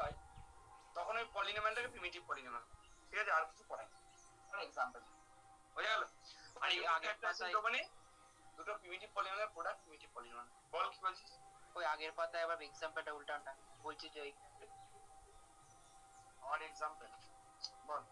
হয় তখন ওই পলিনোমিয়ালটাকে প্রিমিটিভ পলিনোমিয়াল, ঠিক আছে? আর কিছু পড়াই ফর এক্সাম্পল, বোঝা গেল? আর এই আগের পাতায় মানে দুটো primitive polynomial product primitive polynomial. বল কি বলছিস? ওই আগের পাতায় আবার এক্সাম্পলটা উল্টানটা বলছি যে আর এক্সাম্পল বল।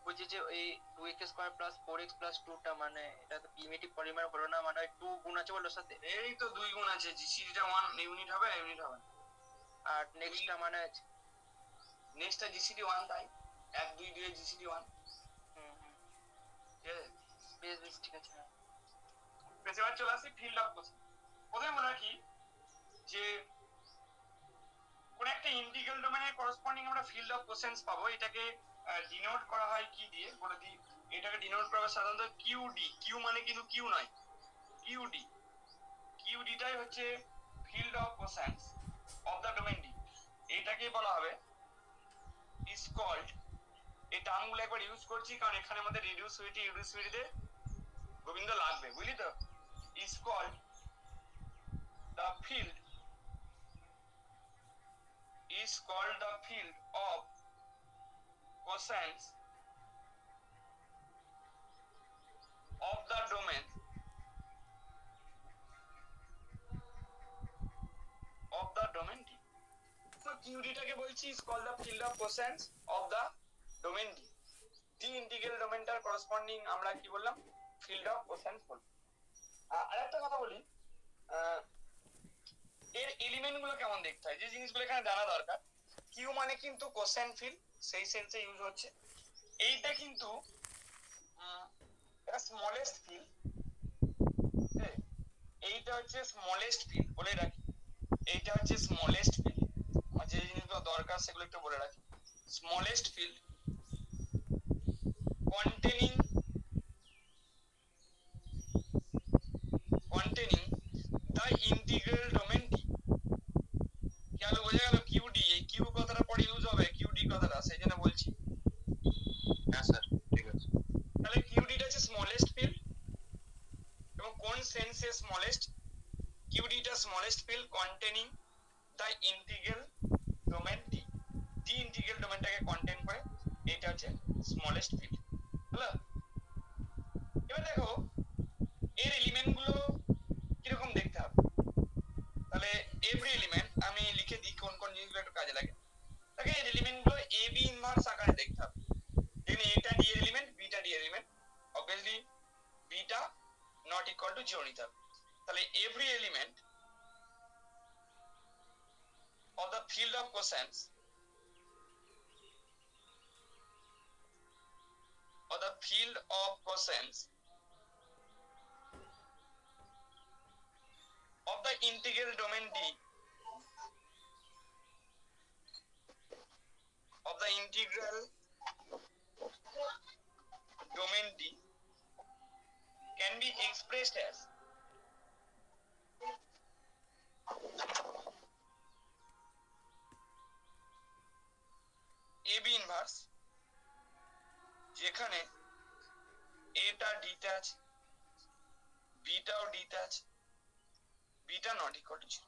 বলছি যে এই 2x square plus 4x plus 2টা মানে এটা তো প্রিমিটিভ পলিনোমিয়াল হলো না, মানে 2 গুণ আছে বললো সাথে। এই তো 2 গুণ আছে, জিসিডিটা 1 ইউনিট হবে, ইউনিট হবে। আর নেক্সটটা মানে নেক্সটটা জিসিডি 1, তাই 1 2 2 জিসিডি 1। ঠিক আছে, বেশ বেশ ঠিক আছে। এবার চলে আসি ফিল্ড অফ কোশ্চেন। প্রথমে মনে রাখি যে কোন একটা ইন্টিগ্রাল ডোমেনের করসপন্ডিং আমরা ফিল্ড অফ কোশ্চেনস পাবো। এটাকে ডিনোট করা হয় কি দিয়ে বলে দিই। এটাকে ডিনোট করা হয় সাধারণত কিউডি। কিউ মানে কিন্তু কিউ নয়, কিউডি। কিউডিটাই হচ্ছে field of questions of the domain D. এটাকে বলা হবে ইজ কল্ড, এই টার্মগুলো একবার ইউজ করছি কারণ এখানে আমাদের রিডিউসিবিলিটিতে গোবিন্দ লাগবে, বুঝলি তো? Is called the field, is called the field of cosines of the domain D. So QD টাকে বলছি is called the field of cosines of the domain D. D integral domainটার corresponding আমরা কি বললাম? field of cosines বললাম। আরেকটা কথা বলি, এর এলিমেন্ট গুলো কেমন দেখতে হয় যে জিনিসগুলো এখানে জানা দরকার। কিউ মানে কিন্তু কোসাইন ফিল্ড, সেই সেন্সে ইউজ হচ্ছে। এইটা কিন্তু এটা স্মলেস্ট ফিল্ড, এইটা হচ্ছে স্মলেস্ট ফিল্ড, বলে রাখি। এইটা হচ্ছে স্মলেস্ট ফিল্ড, আমার যে জিনিসগুলো দরকার সেগুলো একটু বলে রাখি। Smallest field containing the integral domain D। গেল, বোঝা গেল? কিউডি, এই কিউ কথাটা পরে ইউজ হবে, কিউডি কথাটা, সেই জন্য বলছি। হ্যাঁ স্যার, ঠিক আছে। তাহলে কিউডিটা হচ্ছে স্মলেস্ট ফিল্ড, এবং কোন সেন্সে স্মলেস্ট? কিউডিটা smallest field containing the integral domain D. D integral ডোমেনটাকে কন্টেইন করে, এটা হচ্ছে স্মলেস্ট ফিল্ড। হলো? এবার দেখো এর এলিমেন্ট গুলো কিরকম দেখতে হবে। তাহলে এভরি এলিমেন্ট আমি লিখে দিই কোন কোন জিনিসগুলো একটু কাজে লাগে। তাকে এর এলিমেন্ট গুলো এ বি ইনভার্স আকারে দেখতে হবে। দেখুন, এটা ডি এর এলিমেন্ট, বিটা ডি এর element, obviously beta not equal to 0 নিতে হবে। তাহলে every element of the field of cosines of the field of cosines of the integral domain D of the integral domain D can be expressed as AB inverse, যেখানে এটা ডিতে আছে, বিটাও ডিতে আছে, beta not equal to 0।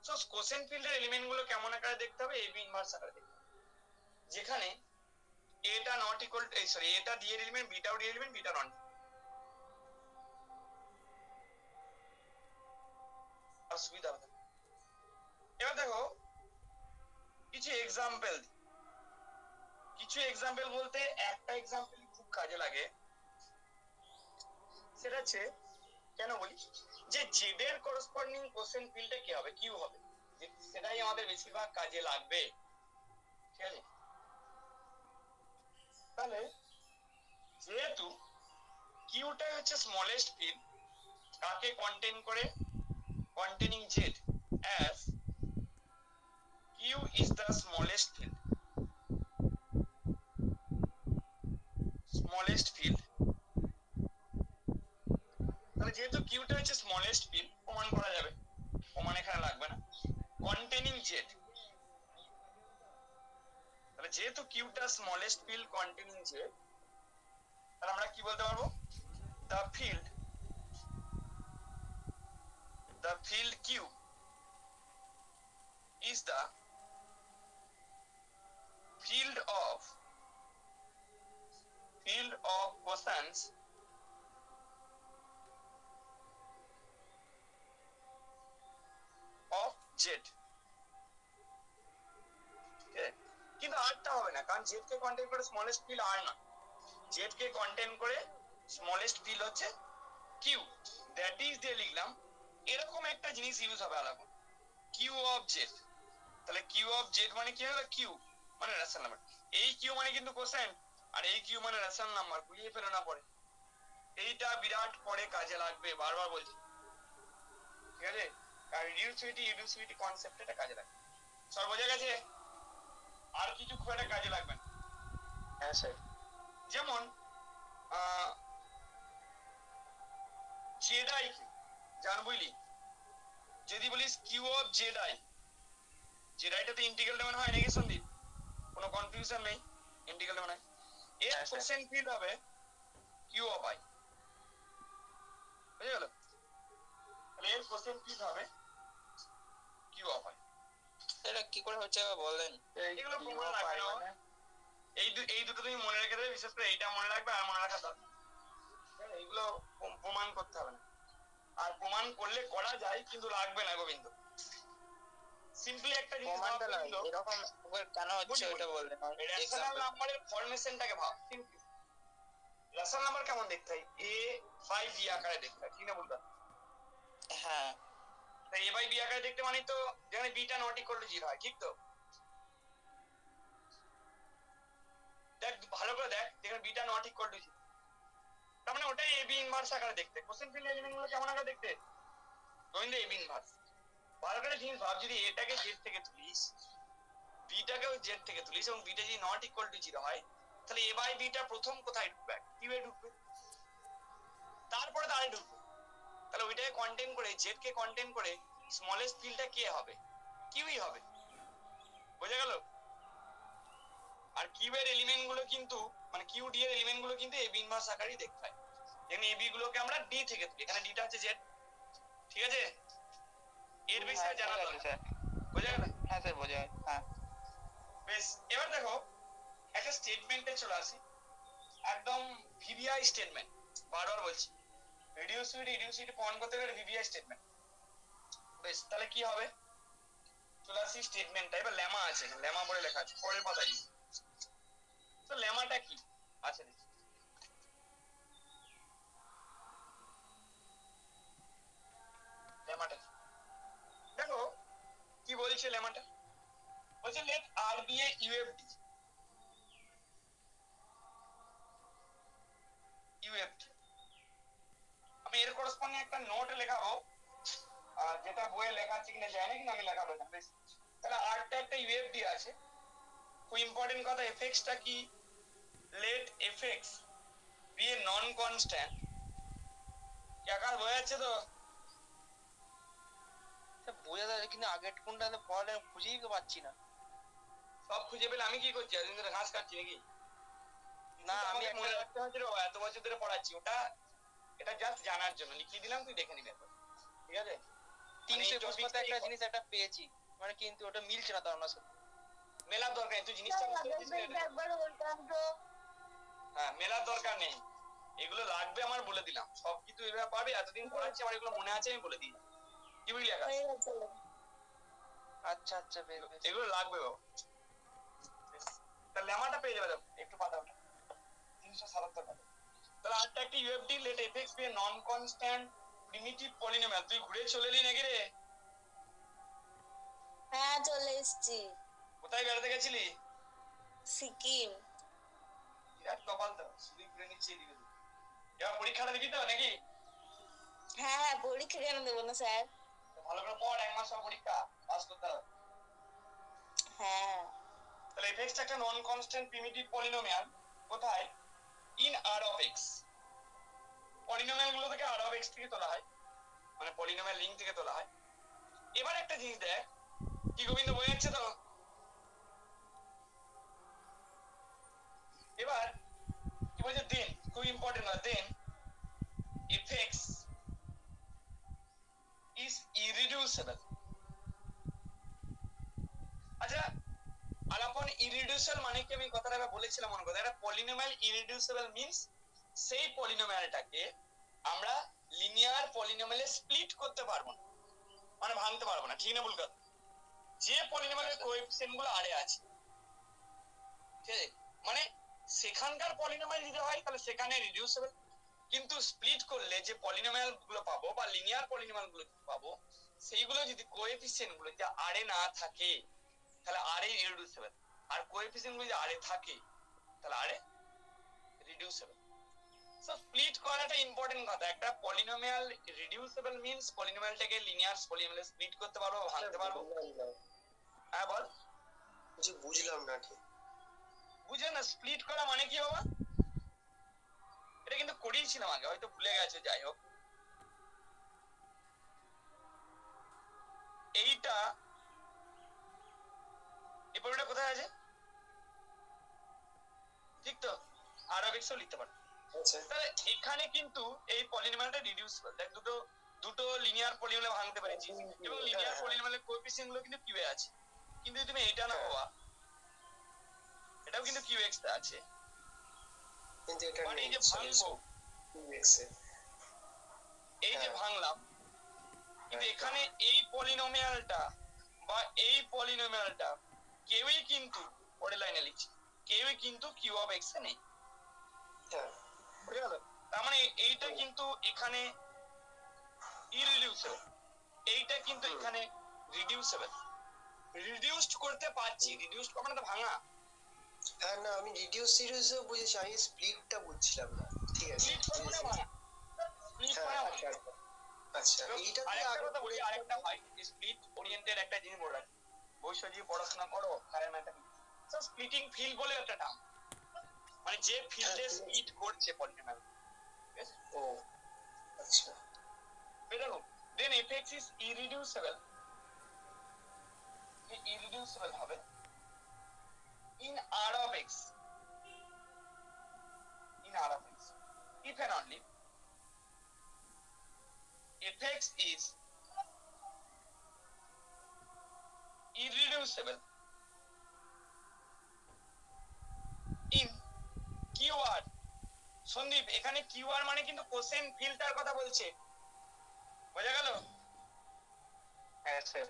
So quotient ফিল্ডের element গুলো কেমন আকারে দেখতে হবে? এবি ইনভার্স আকারে দেখতে হবে, যেখানে এটা নট ইকুয়াল টু, সরি, এটা ডি এর এলিমেন্ট, বিটাও ডি এর এলিমেন্ট, বিটা নট। অসুবিধা হবে। এবার দেখো কিছু এক্সাম্পল, কিছু এক্সাম্পল বলতে একটা এক্সাম্পল খুব কাজে লাগে। সেটা হচ্ছে, কেন বলি, যে জেড এর করসপন্ডিং কোসেন ফিল্ডে কি হবে? কিউ হবে, সেটাই আমাদের বেশিরভাগ কাজে লাগবে, ঠিক আছে? তাহলে যেহেতু কিউটাই হচ্ছে স্মলেস্ট ফিল্ড, কাকে কন্টেইন করে? containing Z as Q is the smallest field, smallest field। তাহলে যেহেতু কিউটা হচ্ছে স্মলেস্ট ফিল্ড, প্রমাণ করা যাবে, প্রমাণ এখানে লাগবে না। containing Z, তাহলে যেহেতু কিউটা স্মলেস্ট ফিল্ড containing Z, তাহলে আমরা কি বলতে পারবো? the field Q is the distance of z, ঠিক আছে? কিন্তু আরটা হবে না, কারণ z কে কন্টেইন করে স্মলেস্ট পিল আর না, z কে কন্টেইন করে স্মলেস্ট পিল হচ্ছে q, দ্যাট ইজ দিয়ে লিখলাম। এরকম একটা জিনিস ইউজ হবে আলাদা, q অফ z। তাহলে q অফ z মানে কি হলো, q মানে রেশনাল নাম্বার, এই q মানে কিন্তু কোসেন্ট, আর এই q মানে রেশনাল নাম্বার, বুঝিয়ে ফেলো না পরে, এইটা বিরাট পরে কাজে লাগবে, বারবার বলছি, ঠিক আছে? আর রিডিউসিবিলিটি কনসেপ্ট এটা কাজে লাগবে। সব বোঝা গেছে? আর কিছু খুব একটা কাজে লাগবে না। হ্যাঁ স্যার। যেমন জেড আই কি জান বুঝলি, যদি বলিস Q of Z I, Z আইটা তো ইন্টিগ্রাল ডোমেন হয় নাকি সন্দীপ? কোনো কনফিউশন নেই, ইন্টিগ্রাল ডোমেন হয়। এর কোশ্চেন ফিল্ড হবে কিউ অফ আই, বুঝে গেল? তাহলে এর কোশ্চেন ফিল্ড হবে কিউ অফ আই। এটা কি করে হচ্ছে বলেন? এগুলো প্রমাণ রাখবে না, এই দুটো তুমি মনে রেখে দেবে, বিশেষ করে এইটা মনে রাখবে, আর মনে রাখা দরকার, এইগুলো প্রমাণ করতে হবে না, আর প্রমাণ করলে করা যায় কিন্তু লাগবে না গোবিন্দ। সিম্পলি একটা জিনিস প্রমাণটা লাগে এরকম কেন হচ্ছে ওটা বললেন। রেশনাল নাম্বারের ফরমেশনটাকে ভাব। সিম্পলি রেশনাল নাম্বার কেমন দেখতে হয়, a বাই b আকারে দেখতে হয়, ঠিক না বলতো? হ্যাঁ, তাই a বাই b আকারে দেখতে মানে তো যেখানে b টা নট ইকুয়াল টু 0 হয়, ঠিক তো? দেখ ভালো করে দেখ, যেখানে b টা নট ইকুয়াল টু 0, তার মানে ওটাই ab ইনভার্স আকারে দেখতে। কোশ্চেন ফিল্ড এলিমেন্ট গুলো কেমন আকারে দেখতে গোবিন্দ? ab inverse. ভালো করে জিনিস ভাব, যদি a টাকে z থেকে তুলিস, b টাকেও z থেকে তুলিস, এবং b টা যদি নট ইকুয়াল টু 0 হয়, তাহলে a বাই b টা প্রথম কোথায় ঢুকবে? q এ ঢুকবে, তারপরে তারে ঢুকবে। তাহলে ওইটাকে কন্টেইন করে, z কে কন্টেইন করে স্মলেস্ট ফিল্ডটা কে হবে? কিউই হবে, বোঝা গেল? আর কিউ এর এলিমেন্ট গুলো কিন্তু, মানে কিউ ডি এর এলিমেন্ট গুলো কিন্তু এবি ইনভার্স আকারেই দেখতে হয়। এখানে এবি গুলোকে আমরা ডি থেকে তুলি, এখানে ডিটা হচ্ছে জেড, ঠিক আছে? এর বিষয়ে জানা দরকার, বোঝা গেল? হ্যাঁ স্যার বোঝা গেল। হ্যাঁ বেশ, এবার দেখো একটা স্টেটমেন্টে চলে আসি, একদম ভিভিআই স্টেটমেন্ট, বারবার বলছি, রিডিউসিবিলিটি প্রমাণ করতে গেলে ভিভিআই স্টেটমেন্ট। বেশ, তাহলে কি হবে, চলে আসি স্টেটমেন্টটা। এবার লেমা আছে, লেমা বলে লেখা আছে পরের পাতায়। তো লেমাটা কি আছে দেখি, লেমাটা দেখো কি বলছে। লেমাটা বলছে লেট আর বি এ ইউএফডি, ইউএফডি আমি এর করসপন্ডিং একটা নোট লেখাবো, যেটা বইয়ে লেখা আছে কিনা জানি না, কিন্তু আমি লেখাবো না। বেশ, তাহলে আরটা একটা ইউএফডি আছে। খুব ইম্পর্টেন্ট কথা, এফএক্সটা কি, late FX B A non constant. কি আকার বোঝা যাচ্ছে তো? বোঝা যায়, কিন্তু আগের কোনটা পড়ালে খুঁজেই তো পাচ্ছি না। সব খুঁজে পেলে আমি কি করছি, এতদিন ধরে ঘাস কাটছি নাকি? না আমি আমি মনে রাখতে হচ্ছে, এত বছর ধরে পড়াচ্ছি, ওটা এটা জাস্ট জানার জন্য লিখিয়ে দিলাম, তুই দেখে নিবি একবার, ঠিক আছে? 321 মতো একটা জিনিস একটা পেয়েছি, মানে কিন্তু ওটা মিলছে না তার আমার সাথে। মেলার দরকার নেই, তুই জিনিসটা বুঝতে পেরেছিস? হ্যাঁ, মেলার দরকার নেই, এগুলো লাগবে আমার বলে দিলাম। সব কিছু এভাবে পাবে, এতদিন পড়াচ্ছি, আমার এগুলো মনে আছে, আমি বলে দিই। কি বুঝলি আকাশ? আচ্ছা আচ্ছা বেশ বেশ, এগুলো লাগবে বাবা। তাহলে লেমাটা পেয়ে যাবে, দেখো একটু পাতা ওটা 377 পাতা। তাহলে আরটা একটা ইউএফডি, late FX B A non constant primitive polynomial. তুই ঘুরে চলে এলি নাকি রে? হ্যাঁ চলে এসেছি, কোথায় বেড়াতে গেছিলি? সিকিম। বিরাট কপাল তো, শুধু ঘুরে নিচ্ছি এদিকে। এবার পরীক্ষাটা দিবি তো নাকি? হ্যাঁ পরীক্ষা কেন দেবো না স্যার? ভালো করে পড়, 1 মাস পর পরীক্ষা, পাস করতে হবে। হ্যাঁ তাহলে এফএক্স একটা নন কনস্ট্যান্ট প্রিমিটিভ পলিনোমিয়াল, কোথায়? In R of x. Polynomial গুলো থেকে আর অফ এক্স থেকে তোলা হয়, মানে পলিনোমিয়াল লিঙ্ক থেকে তোলা হয়। এবার একটা জিনিস দেখ, কি গোবিন্দ বোঝা যাচ্ছে তো? এবার কি বলছে, দেন, খুব ইম্পর্টেন্ট না, দেন এফএক্স ইজ ইরিডিউসিবল। আচ্ছা, আর আপন ইরিডিউসিবল মানে কি, আমি কথাটা বলেছিলাম মনে করো, একটা পলিনোমিয়াল ইরিডিউসিবল মিন্স সেই পলিনোমিয়ালটাকে আমরা লিনিয়ার পলিনোমিয়ালে স্প্লিট করতে পারবো না, মানে ভাঙতে পারবো না, ঠিক না ভুল কথা? যে পলিনোমিয়ালের কোএফিসিয়েন্ট গুলো আরে আছে, ঠিক আছে, মানে সেখানকার পলিনোমিয়াল যদি হয় তাহলে সেখানে রিডিউসেবল, কিন্তু স্প্লিট করলে যে পলিনোমিয়াল গুলো পাবো বা লিনিয়ার পলিনোমিয়াল গুলো পাবো সেইগুলো যদি কোএফিসিয়েন্ট গুলো যদি আরে না থাকে তাহলে আরে ইররিডিউসেবল, আর কোএফিসিয়েন্ট গুলো যদি আরে থাকে তাহলে আরে রিডিউসেবল। সো স্প্লিট করাটা ইম্পর্টেন্ট কথা। একটা polynomial reducible means পলিনোমিয়ালটাকে linear পলিনোমিয়ালে split করতে পারবো, ভাঙতে পারবো। হ্যাঁ বল। যে বুঝলাম না ঠিক। বুঝলে না স্প্লিট করা মানে কি বাবা? এটা কিন্তু করিয়েছিলাম আগে, হয়তো ভুলে গেছে, যাই হোক। এইটা এই পলিটা কোথায় আছে? ঠিক তো? আর এক্সও লিখতে পারো। আচ্ছা তাহলে এখানে কিন্তু এই পলিনোমিয়ালটা রিডিউসেবল। দেখ দুটো লিনিয়ার পলিনোমিয়াল ভাঙতে পেরেছি এবং লিনিয়ার পলিনোমিয়ালের কোএফিসিয়েন্ট গুলো কিন্তু কিউ এ আছে। কিন্তু তুমি এইটা না বাবা, এটাও কিন্তু কিউ এক্স তে আছে, কিন্তু এটা মানে এই যে ভাঙবো, এই যে ভাঙলাম, কিন্তু এখানে এই পলিনোমিয়ালটা বা এই পলিনোমিয়ালটা কেউই কিন্তু পরের লাইনে লিখছি, কেউই কিন্তু কিউ অফ এক্স এ নেই। বুঝে গেল? তার মানে এইটা কিন্তু এখানে ইররিডিউসেবল, এইটা কিন্তু এখানে রিডিউসেবল। রিডিউসড করতে পারছি, রিডিউসড মানে তো ভাঙা। হ্যাঁ না, আমি রিডিউস সিরিজও বুঝেছি, আমি স্প্লিটটা বুঝছিলাম না। ঠিক আছে, স্প্লিট মানে ভাঙা, স্প্লিট মানে হ্যাঁ ভাঙা। আচ্ছা এইটা তো আরেকটা আগে কথা বলি, আরেকটা হয় স্প্লিট ওরিয়েন্টেড একটা জিনিস বলে রাখি, বৈষয়িক পড়াশোনা করো higher mathematics, so splitting field বলে একটা টার্ম, মানে যে ফিল্ডে স্প্লিট করছে পলিনোমিয়াল। ঠিক আছে? ও আচ্ছা দেখো দেন fx is irreducible, irreducible হবে in r of x, in r of x if and only fx is irreducible in qr। Sandeep এখানে qr মানে কিন্তু কোসেন ফিল্ডটার কথা বলছে, বোঝা গেল? হ্যাঁ স্যার।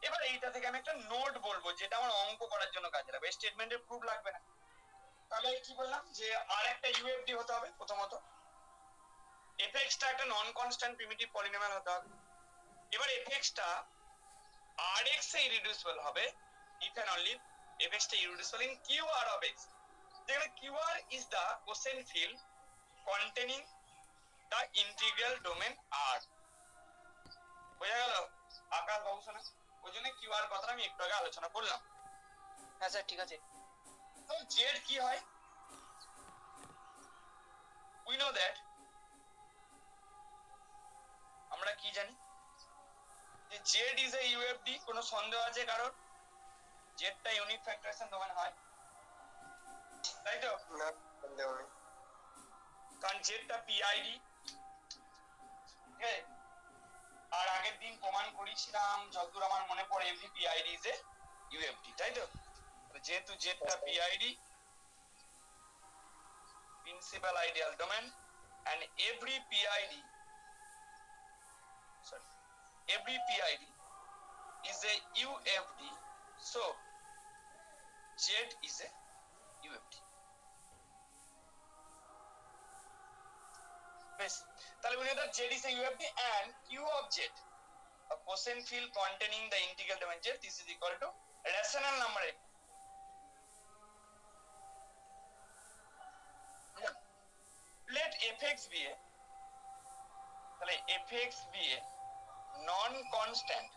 এবার এইটা থেকে আমি একটা নোট বলবো যেটা আমার অঙ্ক করার জন্য কাজে লাগবে, স্টেটমেন্টের প্রুফ লাগবে না। তাহলে কি বললাম যে আর একটা ইউএফডি হতে হবে প্রথমত, এফএক্স টা একটা নন কনস্ট্যান্ট প্রিমিটিভ পলিনোমিয়াল হতে হবে। এবার এফএক্স টা আরএক্স এ ইররিডিউসিবল হবে ইফ এন্ড অনলি এফএক্স টা irreducible in QR of x, যেখানে QR is the quotient field containing the integral domain R. বোঝা গেল আকাশ বাবু শোনা? ওই জন্য কিউআর কথাটা আমি একটু আগে আলোচনা করলাম। হ্যাঁ স্যার ঠিক আছে। তো জেড কি হয়? উই নো দ্যাট, আমরা কি জানি যে জেড ইজ এ ইউএফডি। কোনো সন্দেহ আছে কারণ? জেডটা ইউনিট ফ্যাক্টরাইজেশন ডোমেন হয়, তাই তো? না সন্দেহ নেই, কারণ জেডটা পিআইডি। ঠিক আছে, আর আগের দিন প্রমাণ করেছিলাম যতদূর আমার মনে পড়ে every PID is a UFD, তাই তো? যেহেতু জেডটা PID principal ideal domain and every PID is a UFD, so Z is a UFD. বেশ, তাহলে we know that Z is a UFD and Q of Z, a quotient field containing the integral domain Z, this is equal to rational number. Let fx be a, তাহলে fx be a non constant